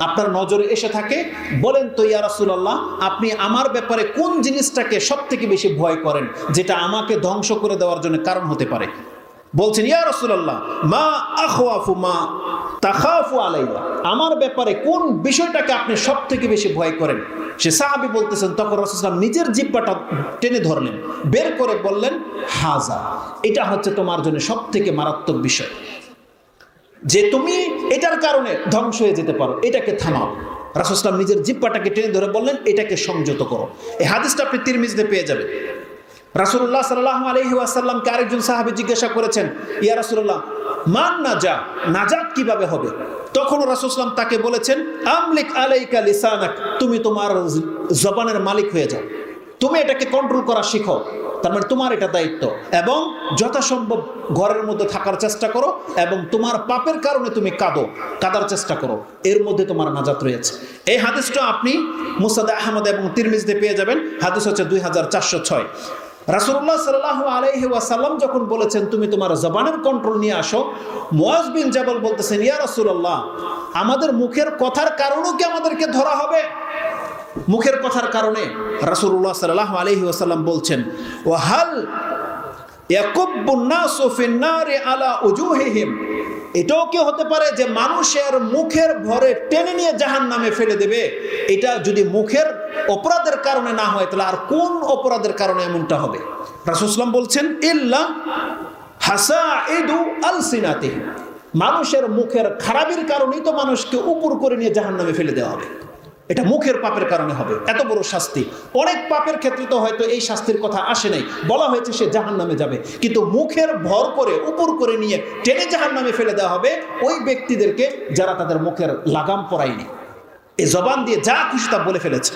আপনার নজরে এসে থাকে বলেন তো ইয়া রাসূলুল্লাহ, আপনি আমার ব্যাপারে কোন জিনিসটাকে সব থেকে বেশি ভয় করেন, যেটা আমাকে ধ্বংস করে দেওয়ার জন্য কারণ হতে পারে। বলছেন ইয়া রাসূলুল্লাহ মা আখওয়াফু মা তাখাফু আলাইয়া, আমার ব্যাপারে কোন বিষয়টাকে আপনি সব থেকে বেশি ভয় করেন। সে সাহাবী বলতেছেন, তখন রাসূল সাল্লাল্লাহু আলাইহি ওয়াসাল্লাম নিজের জিহ্বাটা টেনে ধরলেন, বের করে বললেন হাজা, এটা হচ্ছে তোমার জন্য সব থেকে মারাত্মক বিষয়, যে তুমি এটার কারণে ধ্বংস হয়ে যেতে পারো, এটাকে থামাও। রাসূল সাল্লাল্লাহু আলাইহি ওয়াসাল্লাম নিজের জিহ্বাটাকে টেনে ধরে বললেন এটাকে সংযত করো। এই হাদিসটা আপনি তিরমিজিতে পেয়ে যাবেন। রাসূলুল্লাহ সাল্লাল্লাহু আলাইহি ওয়াসাল্লামকে আরেকজন সাহাবী জিজ্ঞাসা করেছেন, ইয়া রাসূলুল্লাহ মান নাজাত কিভাবে হবে? তখন রাসূল সাল্লাল্লাহু আলাইহি ওয়াসাল্লাম তাকে বলেছেন, আমলিক আলাইকা লিসানাক, তুমি তোমার জবানের মালিক হয়ে যাও, তুমি এটাকে কন্ট্রোল করা শিখো। তার মানে তোমার এটা দায়িত্ব, এবং যথাসম্ভব ঘরের মধ্যে থাকার চেষ্টা করো, এবং তোমার পাপের কারণে তুমি কাঁদার চেষ্টা করো, এর মধ্যে তোমার নাজাত রয়েছে। এই হাদিসটা আপনি মুসনাদ আহমদ এবং তিরমিজিতে পেয়ে যাবেন। হাদিস হচ্ছে 2406। রাসূলুল্লাহ সাল্লাল্লাহু আলাইহি ওয়াসাল্লাম যখন বলেছেন তুমি তোমার জবানের কন্ট্রোল নিয়ে আসো, মুআজ বিন জাবাল বলতেছেন, ইয়া রাসূলুল্লাহ, আমাদের মুখের কথার কারণেও কি আমাদেরকে ধরা হবে? মুখের কথার কারণে রাসূলুল্লাহ সাল্লাল্লাহু আলাইহি ওয়াসাল্লাম বলছেন, ওয়া হাল ইয়াকুব্বুন নাসু ফিন নারি আলা উজুহিহিম, এটাও কি হতে পারে যে মানুষের মুখের ভরে টেনে নিয়ে জাহান্নামে ফেলে দেবে? এটা যদি মুখের অপরাধের কারণে না হয়, তাহলে আর কোন অপরাধের কারণে এমনটা হবে? রাসূল সাল্লাল্লাহু আলাইহি ওয়াসাল্লাম বলছেন, ইল্লা হাসাইদু আলসিনাতিহিম, মানুষের মুখের খারাপির কারণেই তো মানুষকে উপর করে নিয়ে জাহান্নামে ফেলে দেওয়া হবে। এটা মুখের পাপের কারণে হবে, এত বড় শাস্তি। অনেক পাপের ক্ষেত্রে তো হয়তো এই শাস্তির কথা আসে নাই, বলা হয়েছে সে জাহান্নামে যাবে, কিন্তু মুখের ভর করে উপর করে নিয়ে টেনে জাহান্নামে ফেলে দেওয়া হবে ওই ব্যক্তিদেরকে যারা তাদের মুখের লাগাম পরায়নি, এই জবান দিয়ে যা খুশি তা বলে ফেলেছে।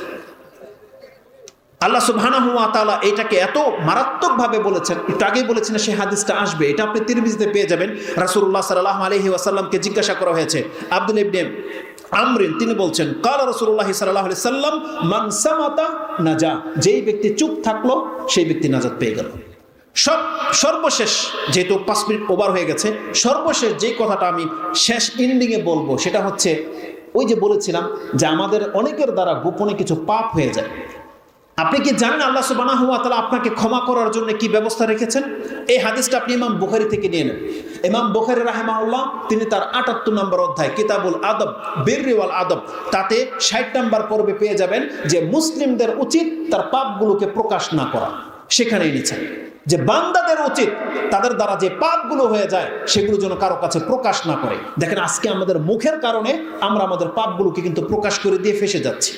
আল্লাহ সুবহানাহু ওয়া তাআলা এটাকে এত মারাত্মকভাবে বলেছেন, একটু আগেই বলেছেন সেই হাদিসটা আসবে, এটা আপনি তিরমিজিতে পেয়ে যাবেন। রাসূলুল্লাহ সাল্লাল্লাহু আলাইহি ওয়াসাল্লামকে জিজ্ঞাসা করা হয়েছে, আব্দুল্লাহ ইবনে আমরিন, তিনি বলছেন, কালা রাসূলুল্লাহ সাল্লাল্লাহু আলাইহি ওয়াসাল্লাম মান সামাতা নাজা, যেই ব্যক্তি চুপ থাকলো সেই ব্যক্তি নাজাত পেয়ে গেল। সর্বশেষ, যেহেতু 5 মিনিট ওভার হয়ে গেছে, সর্বশেষ যে কথাটা আমি শেষ এন্ডিংয়ে বলবো সেটা হচ্ছে, ওই যে বলেছিলাম যে আমাদের অনেকের দ্বারা গোপনে কিছু পাপ হয়ে যায়। আপনি কি জানেন আল্লাহ সুবহানাহু ওয়া তাআলা আপনাকে ক্ষমা করার জন্য কি ব্যবস্থা রেখেছেন? এই হাদিসটা আপনি ইমাম বুখারী থেকে নিয়ে নেন। ইমাম বুখারী রাহিমাহুল্লাহ তিনি তার 78 নম্বর অধ্যায় কিতাবুল আদব বিররি ওয়াল আদব, তাতে 60 নম্বর পর্বে পেয়ে যাবেন যে মুসলিমদের উচিত তার পাপগুলোকে প্রকাশ না করা। সেখানেই নিচ্ছেন যে বান্দাদের উচিত তাদের দ্বারা যে পাপগুলো হয়ে যায় সেগুলো যেন কারো কাছে প্রকাশ না করে। দেখেন আজকে আমাদের মুখের কারণে আমরা আমাদের পাপগুলোকে কিন্তু প্রকাশ করে দিয়ে ফেসে যাচ্ছি।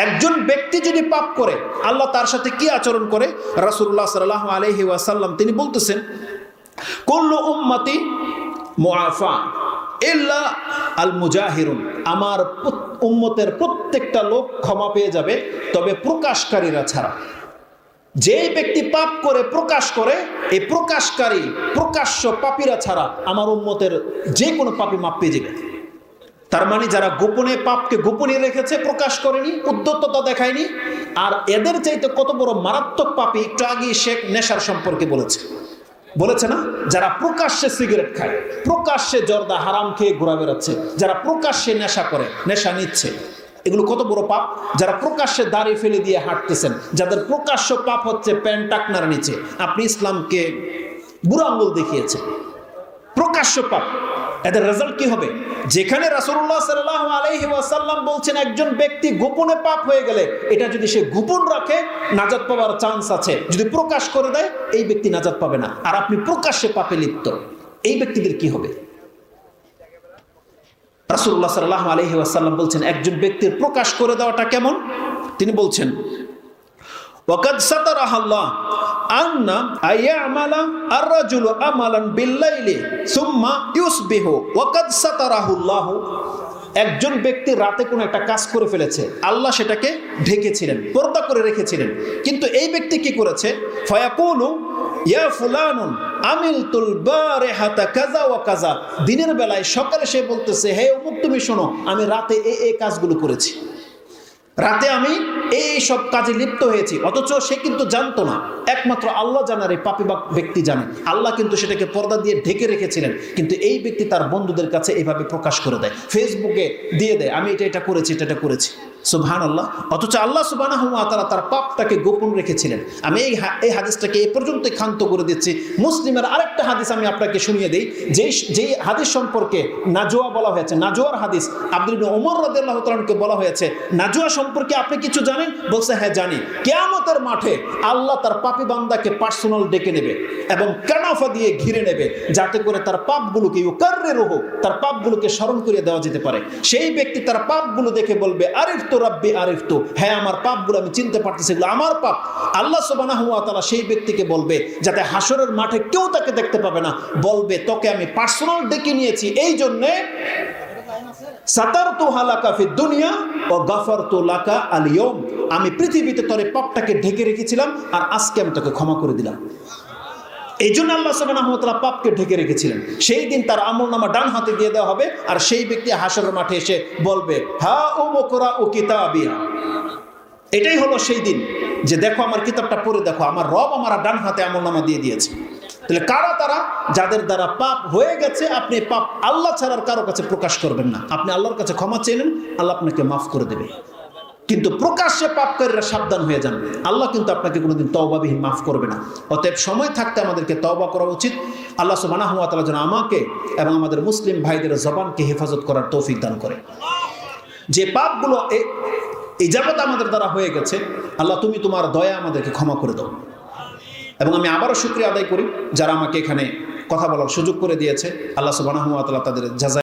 একজন ব্যক্তি যদি পাপ করে আল্লাহ তার সাথে কি আচরণ করে? রাসূলুল্লাহ সাল্লাল্লাহু আলাইহি ওয়াসাল্লাম তিনি বলতেছেন, কুল্লু উম্মতি মুআফা ইল্লা আল মুজাহিরুন, আমার উম্মতের প্রত্যেকটা লোক ক্ষমা পেয়ে যাবে তবে প্রকাশকারীরা ছাড়া। যে ব্যক্তি পাপ করে প্রকাশ করে, এই প্রকাশকারী প্রকাশ্য পাপীরা ছাড়া আমার উম্মতের যে কোনো পাপী মাপ পেয়ে যাবে। তার মানে যারা গোপনে পাপকে গোপনে রেখেছে, প্রকাশ করেনি, উদ্যততা দেখায়নি, আর এদের চাইতে কত বড় মারাত্মক পাপী, একটু আগে শেখ নেশার সম্পর্কে বলেছে না, যারা প্রকাশ্যে সিগারেট খায়, প্রকাশ্যে জর্দা হারাম খেয়ে ঘোরা বেড়াচ্ছে, যারা প্রকাশ্যে নেশা করে, নেশা নিচ্ছে, এগুলো কত বড় পাপ। যারা প্রকাশ্যে দাড়ি ফেলে দিয়ে হাঁটতেছেন, যাদের প্রকাশ্য পাপ হচ্ছে প্যান্ট টাকনার নিচে, আপনি ইসলামকে বুড়ো আঙ্গুল দেখিয়েছেন, প্রকাশ্য পাপ। এদের রেজাল্ট কি হবে? যেখানে রাসূলুল্লাহ সাল্লাল্লাহু আলাইহি ওয়াসাল্লাম বলছেন একজন ব্যক্তি গোপনে পাপ হয়ে গেলে এটা যদি সে গোপন রাখে নাজাত পাওয়ার চান্স আছে, যদি প্রকাশ করে দেয় এই ব্যক্তি নাজাত পাবে না। আর আপনি প্রকাশ্যে পাপে লিপ্ত, এই ব্যক্তিদের কি হবে? রাসূলুল্লাহ সাল্লাল্লাহু আলাইহি ওয়াসাল্লাম বলছেন একজন ব্যক্তির প্রকাশ করে দেওয়াটা কেমন, তিনি বলছেন, ওয়াকাদ সাতারাহাল্লাহ আন্না আয়ামালা আর-রাজুলু আমালান বিল-লাইলি সুম্মা ইউসবিহু ওয়াকাদ সাতারাহুল্লাহ, একজন ব্যক্তি রাতে কোনো একটা কাজ করে ফেলেছে, আল্লাহ সেটাকে ঢেকেছিলেন, পর্দা করে রেখেছিলেন, কিন্তু এই ব্যক্তি কি করেছে, ফায়াকুলু ইয়া ফুলানুন আমিলতুল বারিহাতা কাযা ওয়া কাযা, দিনের বেলায় সকালে সে বলতেছে, হে অমুক তুমি শোনো আমি রাতে এই কাজগুলো করেছি, রাতে আমি এই সব কাজে লিপ্ত হয়েছি, অথচ সে কিন্তু জানতো না, একমাত্র আল্লাহ জানার, এই পাপী ব্যক্তি জানে, আল্লাহ কিন্তু সেটাকে পর্দা দিয়ে ঢেকে রেখেছিলেন, কিন্তু এই ব্যক্তি তার বন্ধুদের কাছে এইভাবে প্রকাশ করে দেয়, ফেসবুকে দিয়ে দেয় আমি এটা করেছি, এটা করেছি। সুবহানাল্লাহ। অথচ আল্লাহ সুবহানাহু ওয়া তাআলা তার পাপটাকে গোপন রেখেছিলেন। আমি এই হাদিসটাকে এই পর্যন্ত ক্ষান্ত করে দিচ্ছি। মুসলিমের আরেকটা হাদিস আমি আপনাকে শুনিয়ে দিই, যেই হাদিস সম্পর্কে নাজোয়া বলা হয়েছে, নাজোয়ার হাদিস, আব্দুল্লাহ ইবনে ওমর রাদিয়াল্লাহু তাআলা আনহুকে বলা হয়েছে, নাজোয়া সম্পর্কে আপনি কিছু জানেন? বলছে হ্যাঁ জানি। কিয়ামতের মাঠে আল্লাহ তার পাপী বান্দাকে পার্সোনাল ডেকে নেবে এবং কানাফা দিয়ে ঘিরে নেবে, যাতে করে তার পাপগুলোকে ইউকাররিরুহু, তার পাপগুলোকে স্মরণ করিয়ে দেওয়া যেতে পারে। সেই ব্যক্তি তার পাপগুলো দেখে বলবে আরিফতু রাব্বি আরিফতু, হ্যাঁ আমার পাপগুলো আমি চিনতে পারতেছি, এগুলো আমার পাপ। আল্লাহ সুবহানাহু ওয়া তাআলা সেই ব্যক্তিকে বলবে, যাতে হাসরের মাঠে কেউ তাকে দেখতে পাবে না, বলবে তোকে আমি পার্সোনাল ডেকে নিয়েছি, এই জন্যে সাতারতু হালাকা ফিদ দুনিয়া ওয়া গাফারতু লাকা আল ইয়াউম, আমি পৃথিবীতে তোর এই পাপটাকে ঢেকে রেখেছিলাম, আর আজকে আমি তোকে ক্ষমা করে দিলাম। এই জন্য আল্লাহ সুবহানাহু ওয়া তাআলা পাপকে ঢেকে রেখেছিলেন। সেই দিন তার আমলনামা ডান হাতে দিয়ে দেওয়া হবে, আর সেই ব্যক্তি হাসরের মাঠে এসে বলবে, হা উমকরা ও কিতাবিয়া। এটাই হলো সেই দিন যে দেখো আমার কিতাবটা পড়ে দেখো, আমার রব আমার ডান হাতে আমলনামা দিয়ে দিয়েছে। তাহলে কারা তারা? যাদের দ্বারা পাপ হয়ে গেছে, আপনি পাপ আল্লাহ ছাড়ার কারো কাছে প্রকাশ করবেন না। আপনি আল্লাহর কাছে ক্ষমা চাইলেন, আল্লাহ আপনাকে মাফ করে দেবে। কিন্তু প্রকাশ্যে পাপকারীরা সাবধান হয়ে যান, আল্লাহ কিন্তু আপনাকে কোনোদিন তওবাবিহীন মাফ করবে না। অতএব সময় থাকতে আমাদেরকে তওবা করা উচিত। আল্লাহ সুবহানাহু ওয়া তাআলা যেন আমাকে এবং আমাদের মুসলিম ভাইদের জবানকে হেফাজত করার তৌফিক দান করে। যে পাপগুলো এই যাবত আমাদের দ্বারা হয়ে গেছে, আল্লাহ তুমি তোমার দয়া আমাদেরকে ক্ষমা করে দাও। এবং আমি আবারও শুকরিয়া আদায় করি যারা আমাকে এখানে কথা বলার সুযোগ করে দিয়েছে। আল্লাহ সুবহানাহু ওয়া তাআলা তাদের জাযা